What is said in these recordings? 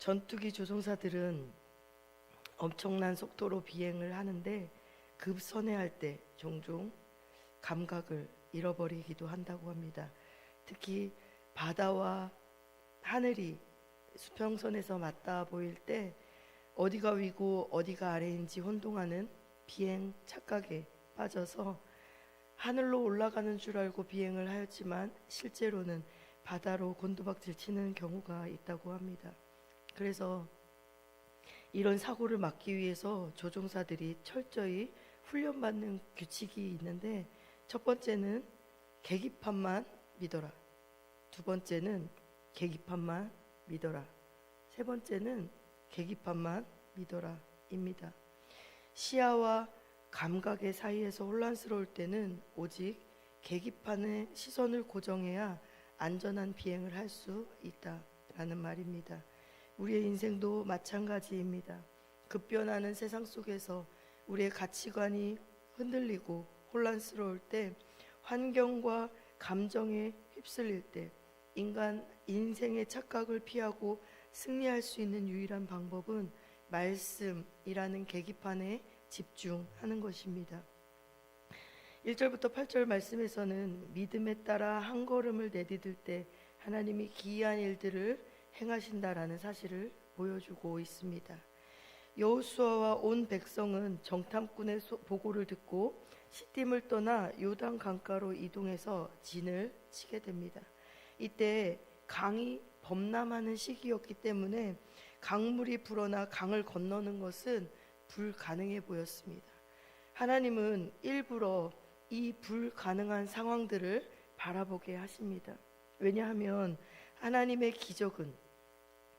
전투기 조종사들은 엄청난 속도로 비행을 하는데 급선회할 때 종종 감각을 잃어버리기도 한다고 합니다. 특히 바다와 하늘이 수평선에서 맞닿아 보일 때 어디가 위고 어디가 아래인지 혼동하는 비행 착각에 빠져서 하늘로 올라가는 줄 알고 비행을 하였지만 실제로는 바다로 곤두박질 치는 경우가 있다고 합니다. 그래서 이런 사고를 막기 위해서 조종사들이 철저히 훈련받는 규칙이 있는데, 첫 번째는 계기판만 믿어라, 두 번째는 계기판만 믿어라, 세 번째는 계기판만 믿어라입니다. 시야와 감각의 사이에서 혼란스러울 때는 오직 계기판에 시선을 고정해야 안전한 비행을 할 수 있다라는 말입니다. 우리의 인생도 마찬가지입니다. 급변하는 세상 속에서 우리의 가치관이 흔들리고 혼란스러울 때, 환경과 감정에 휩쓸릴 때 인생의 착각을 피하고 승리할 수 있는 유일한 방법은 말씀이라는 계기판에 집중하는 것입니다. 1절부터 8절 말씀에서는 믿음에 따라 한 걸음을 내디딜 때 하나님이 기이한 일들을 행하신다라는 사실을 보여주고 있습니다. 여호수아와 온 백성은 정탐꾼의 보고를 듣고 시딤을 떠나 요단 강가로 이동해서 진을 치게 됩니다. 이때 강이 범람하는 시기였기 때문에 강물이 불어나 강을 건너는 것은 불가능해 보였습니다. 하나님은 일부러 이 불가능한 상황들을 바라보게 하십니다. 왜냐하면 하나님의 기적은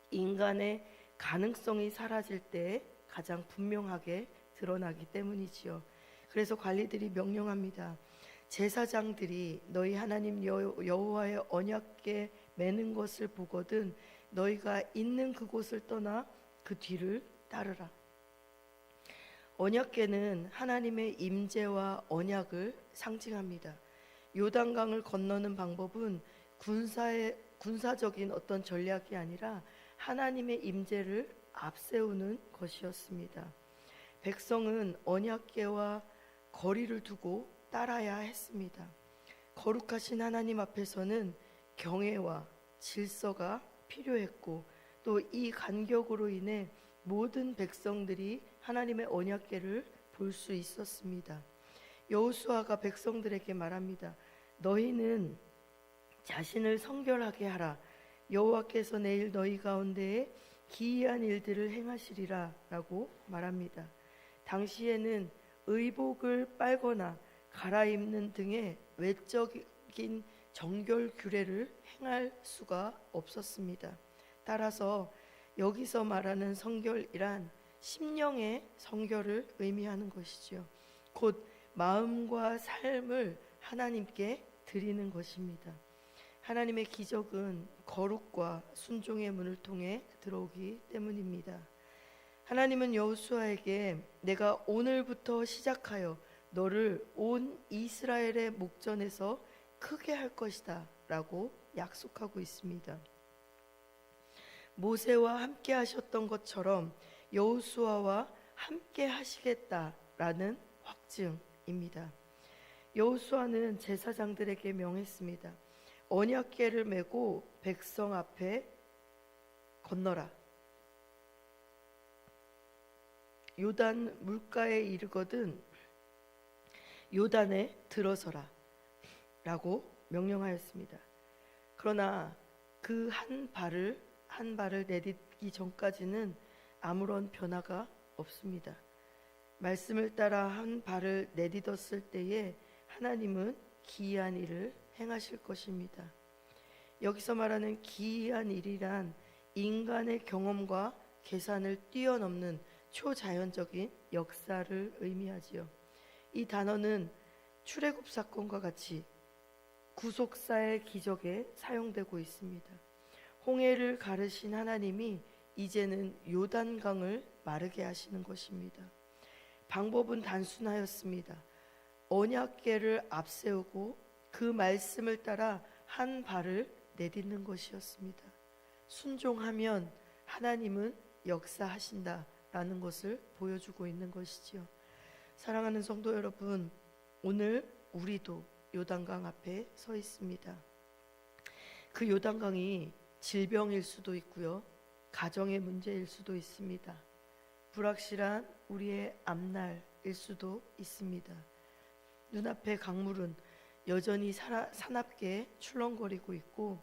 인간의 가능성이 사라질 때 가장 분명하게 드러나기 때문이지요. 그래서 관리들이 명령합니다. 제사장들이 너희 하나님 여호와의 언약궤 매는 것을 보거든 너희가 있는 그곳을 떠나 그 뒤를 따르라. 언약궤는 하나님의 임재와 언약을 상징합니다. 요단강을 건너는 방법은 군사적인 어떤 전략이 아니라 하나님의 임재를 앞세우는 것이었습니다. 백성은 언약궤와 거리를 두고 따라야 했습니다. 거룩하신 하나님 앞에서는 경외와 질서가 필요했고, 또 이 간격으로 인해 모든 백성들이 하나님의 언약궤를 볼 수 있었습니다. 여호수아가 백성들에게 말합니다. 너희는 자신을 성결하게 하라. 여호와께서 내일 너희 가운데에 기이한 일들을 행하시리라 라고 말합니다. 당시에는 의복을 빨거나 갈아입는 등의 외적인 정결 규례를 행할 수가 없었습니다. 따라서 여기서 말하는 성결이란 심령의 성결을 의미하는 것이지요. 곧 마음과 삶을 하나님께 드리는 것입니다. 하나님의 기적은 거룩과 순종의 문을 통해 들어오기 때문입니다. 하나님은 여호수아에게 내가 오늘부터 시작하여 너를 온 이스라엘의 목전에서 크게 할 것이다 라고 약속하고 있습니다. 모세와 함께 하셨던 것처럼 여호수아와 함께 하시겠다라는 확증입니다. 여호수아는 제사장들에게 명했습니다. 언약궤를 메고 백성 앞에 건너라. 요단 물가에 이르거든 요단에 들어서라 라고 명령하였습니다. 그러나 그 한 발을 내딛기 전까지는 아무런 변화가 없습니다. 말씀을 따라 한 발을 내딛었을 때에 하나님은 기이한 일을 행하실 것입니다. 여기서 말하는 기이한 일이란 인간의 경험과 계산을 뛰어넘는 초자연적인 역사를 의미하지요. 이 단어는 출애굽 사건과 같이 구속사의 기적에 사용되고 있습니다. 홍해를 가르신 하나님이 이제는 요단강을 마르게 하시는 것입니다. 방법은 단순하였습니다. 언약궤를 앞세우고 그 말씀을 따라 한 발을 내딛는 것이었습니다. 순종하면 하나님은 역사하신다라는 것을 보여주고 있는 것이지요. 사랑하는 성도 여러분, 오늘 우리도 요단강 앞에 서 있습니다. 그 요단강이 질병일 수도 있고요, 가정의 문제일 수도 있습니다. 불확실한 우리의 앞날일 수도 있습니다. 눈앞의 강물은 여전히 사납게 출렁거리고 있고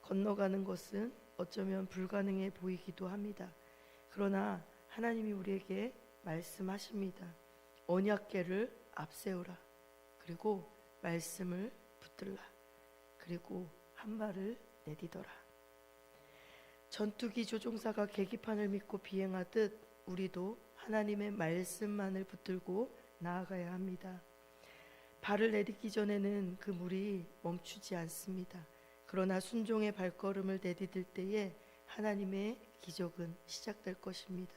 건너가는 것은 어쩌면 불가능해 보이기도 합니다. 그러나 하나님이 우리에게 말씀하십니다. 언약궤를 앞세우라. 그리고 말씀을 붙들라. 그리고 한 발을 내디더라. 전투기 조종사가 계기판을 믿고 비행하듯 우리도 하나님의 말씀만을 붙들고 나아가야 합니다. 발을 내딛기 전에는 그 물이 멈추지 않습니다. 그러나 순종의 발걸음을 내디딜 때에 하나님의 기적은 시작될 것입니다.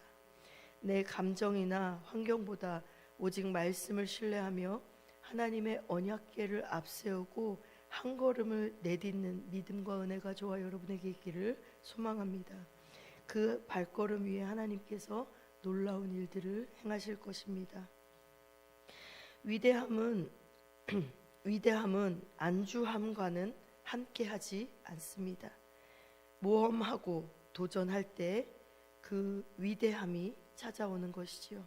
내 감정이나 환경보다 오직 말씀을 신뢰하며 하나님의 언약궤를 앞세우고 한 걸음을 내딛는 믿음과 은혜가 저와 여러분에게 있기를 소망합니다. 그 발걸음 위에 하나님께서 놀라운 일들을 행하실 것입니다. 위대함은 안주함과는 함께하지 않습니다. 모험하고 도전할 때 그 위대함이 찾아오는 것이지요.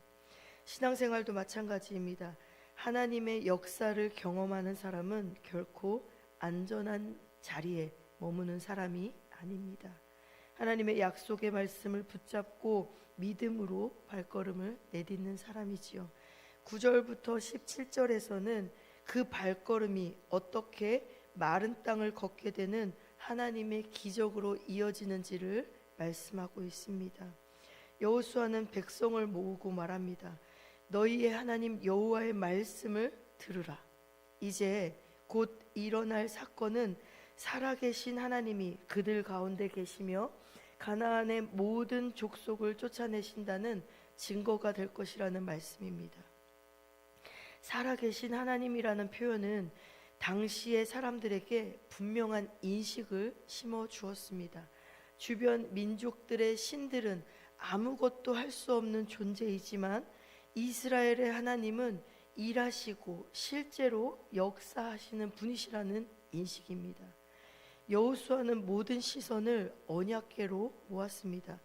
신앙생활도 마찬가지입니다. 하나님의 역사를 경험하는 사람은 결코 안전한 자리에 머무는 사람이 아닙니다. 하나님의 약속의 말씀을 붙잡고 믿음으로 발걸음을 내딛는 사람이지요. 9절부터 17절에서는 그 발걸음이 어떻게 마른 땅을 걷게 되는 하나님의 기적으로 이어지는지를 말씀하고 있습니다. 여호수아는 백성을 모으고 말합니다. 너희의 하나님 여호와의 말씀을 들으라. 이제 곧 일어날 사건은 살아계신 하나님이 그들 가운데 계시며 가나안의 모든 족속을 쫓아내신다는 증거가 될 것이라는 말씀입니다. 살아계신 하나님이라는 표현은 당시의 사람들에게 분명한 인식을 심어 주었습니다. 주변 민족들의 신들은 아무것도 할 수 없는 존재이지만 이스라엘의 하나님은 일하시고 실제로 역사하시는 분이시라는 인식입니다. 여호수아는 모든 시선을 언약궤로 모았습니다.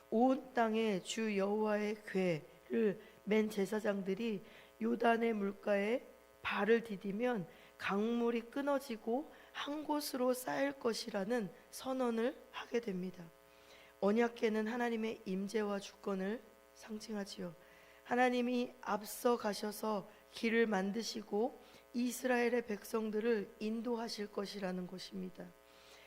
온 땅에 주 여호와의 궤를 맨 제사장들이 요단의 물가에 발을 디디면 강물이 끊어지고 한 곳으로 쌓일 것이라는 선언을 하게 됩니다. 언약궤는 하나님의 임재와 주권을 상징하지요. 하나님이 앞서 가셔서 길을 만드시고 이스라엘의 백성들을 인도하실 것이라는 것입니다.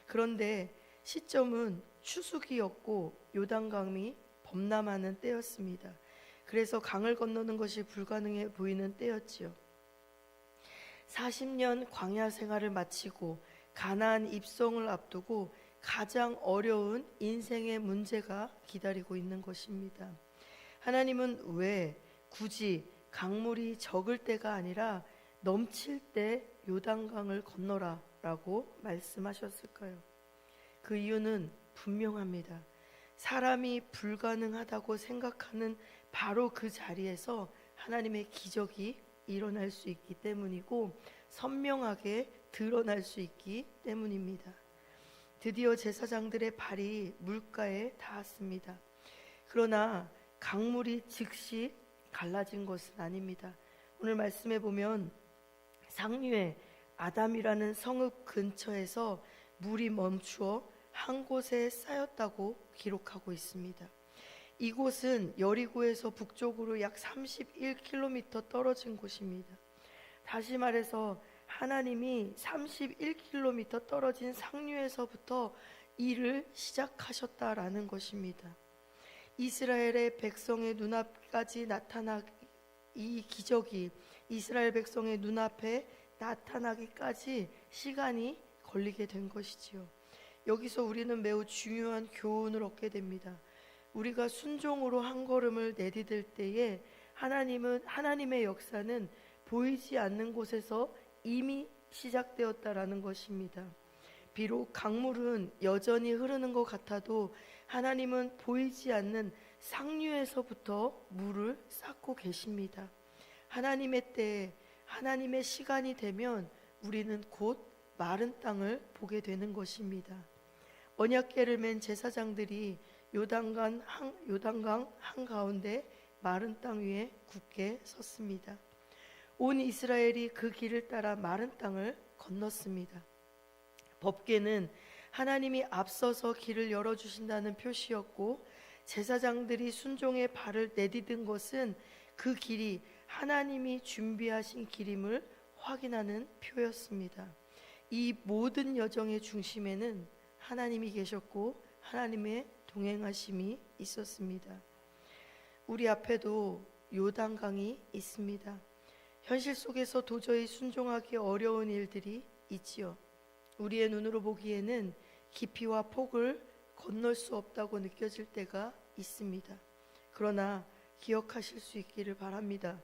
그런데 시점은 추수기였고 요단강이 범람하는 때였습니다. 그래서 강을 건너는 것이 불가능해 보이는 때였지요. 40년 광야 생활을 마치고 가나안 입성을 앞두고 가장 어려운 인생의 문제가 기다리고 있는 것입니다. 하나님은 왜 굳이 강물이 적을 때가 아니라 넘칠 때 요단강을 건너라 라고 말씀하셨을까요? 그 이유는 분명합니다. 사람이 불가능하다고 생각하는 바로 그 자리에서 하나님의 기적이 일어날 수 있기 때문이고 선명하게 드러날 수 있기 때문입니다. 드디어 제사장들의 발이 물가에 닿았습니다. 그러나 강물이 즉시 갈라진 것은 아닙니다. 오늘 말씀해 보면 상류에 아담이라는 성읍 근처에서 물이 멈추어 한 곳에 쌓였다고 기록하고 있습니다. 이곳은 여리고에서 북쪽으로 약 31km 떨어진 곳입니다. 다시 말해서 하나님이 31km 떨어진 상류에서부터 일을 시작하셨다라는 것입니다. 이스라엘의 백성의 눈앞까지 나타나 이 기적이 이스라엘 백성의 눈앞에 나타나기까지 시간이 걸리게 된 것이지요. 여기서 우리는 매우 중요한 교훈을 얻게 됩니다. 우리가 순종으로 한 걸음을 내디딜 때에 하나님의 역사는 보이지 않는 곳에서 이미 시작되었다라는 것입니다. 비록 강물은 여전히 흐르는 것 같아도 하나님은 보이지 않는 상류에서부터 물을 쌓고 계십니다. 하나님의 때에, 하나님의 시간이 되면 우리는 곧 마른 땅을 보게 되는 것입니다. 언약궤를 맨 제사장들이 요단강 한가운데 마른 땅 위에 굳게 섰습니다. 온 이스라엘이 그 길을 따라 마른 땅을 건넜습니다. 법궤는 하나님이 앞서서 길을 열어주신다는 표시였고, 제사장들이 순종의 발을 내디딘 것은 그 길이 하나님이 준비하신 길임을 확인하는 표였습니다. 이 모든 여정의 중심에는 하나님이 계셨고 하나님의 동행하심이 있었습니다. 우리 앞에도 요단강이 있습니다. 현실 속에서 도저히 순종하기 어려운 일들이 있지요. 우리의 눈으로 보기에는 깊이와 폭을 건널 수 없다고 느껴질 때가 있습니다. 그러나 기억하실 수 있기를 바랍니다.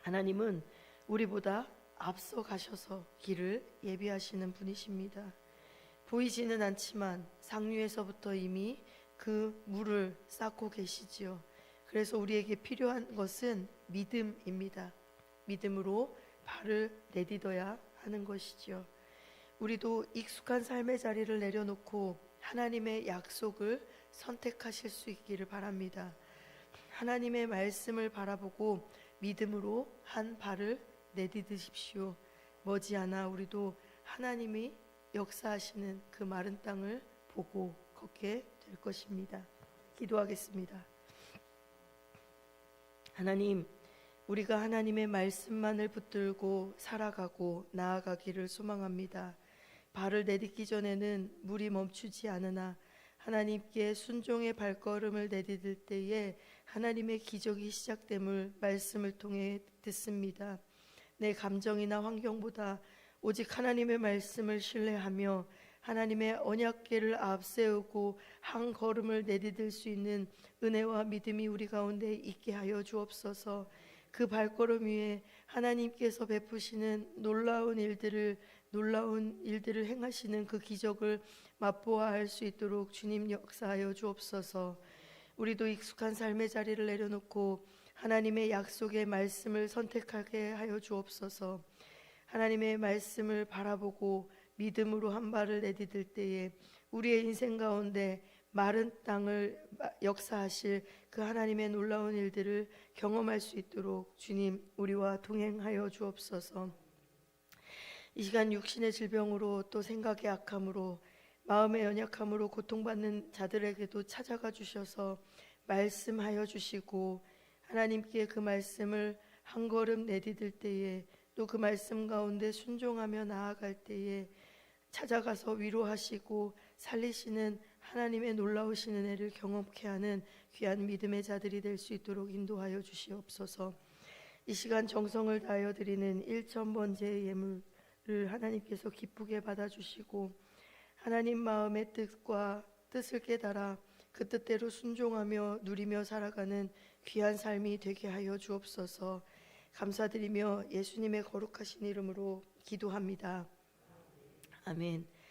하나님은 우리보다 앞서 가셔서 길을 예비하시는 분이십니다. 보이지는 않지만 상류에서부터 이미 그 물을 쌓고 계시지요. 그래서 우리에게 필요한 것은 믿음입니다. 믿음으로 발을 내딛어야 하는 것이지요. 우리도 익숙한 삶의 자리를 내려놓고 하나님의 약속을 선택하실 수 있기를 바랍니다. 하나님의 말씀을 바라보고 믿음으로 한 발을 내딛으십시오. 머지않아 우리도 하나님이 역사하시는 그 마른 땅을 보고 걷게 될 것입니다. 기도하겠습니다. 하나님, 우리가 하나님의 말씀만을 붙들고 살아가고 나아가기를 소망합니다. 발을 내딛기 전에는 물이 멈추지 않으나 하나님께 순종의 발걸음을 내디딜 때에 하나님의 기적이 시작됨을 말씀을 통해 듣습니다. 내 감정이나 환경보다 오직 하나님의 말씀을 신뢰하며 하나님의 언약궤를 앞세우고 한 걸음을 내디딜 수 있는 은혜와 믿음이 우리 가운데 있게 하여 주옵소서. 그 발걸음 위에 하나님께서 베푸시는 놀라운 일들을 행하시는 그 기적을 맛보아 할 수 있도록 주님 역사하여 주옵소서. 우리도 익숙한 삶의 자리를 내려놓고 하나님의 약속의 말씀을 선택하게 하여 주옵소서. 하나님의 말씀을 바라보고 믿음으로 한 발을 내디딜 때에 우리의 인생 가운데 마른 땅을 역사하실 그 하나님의 놀라운 일들을 경험할 수 있도록 주님 우리와 동행하여 주옵소서. 이 시간 육신의 질병으로 또 생각의 악함으로 마음의 연약함으로 고통받는 자들에게도 찾아가 주셔서 말씀하여 주시고 하나님께 그 말씀을 한 걸음 내디딜 때에 또 그 말씀 가운데 순종하며 나아갈 때에 찾아가서 위로하시고 살리시는 하나님의 놀라우신 은혜를 경험케 하는 귀한 믿음의 자들이 될 수 있도록 인도하여 주시옵소서. 이 시간 정성을 다하여 드리는 1,000번째 예물을 하나님께서 기쁘게 받아주시고 하나님 마음의 뜻을 깨달아 그 뜻대로 순종하며 누리며 살아가는 귀한 삶이 되게 하여 주옵소서. 감사드리며 예수님의 거룩하신 이름으로 기도합니다. 아멘.